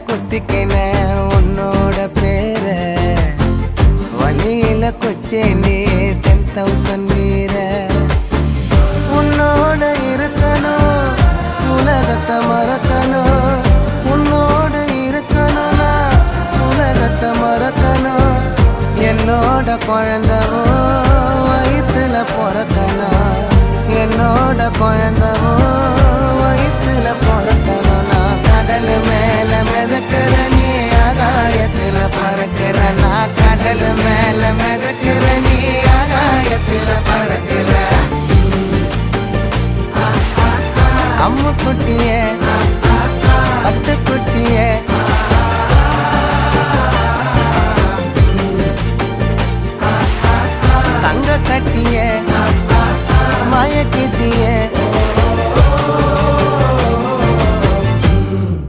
குத்திக்கின உன்னோட பேர வழியில கொச்சேண்டி 10,000 வீர உன்னோட இருக்கணும் உலகத்தை மறக்கணும் உன்னோட இருக்கணும்னா உலகத்தை மறக்கணும் என்னோட குழந்தவோ வயிற்றுல பிறக்கணும் என்னோட குழந்தவோ வயிற்றுல பிறக்கணும் நான் கடல் மேல மிதக்கிற நீ ஆகாயத்துல பறக்கிற நான் கடல் மேல மிதக்கிற நீ ஆகாயத்துல பறக்கிற அம்மு குட்டியே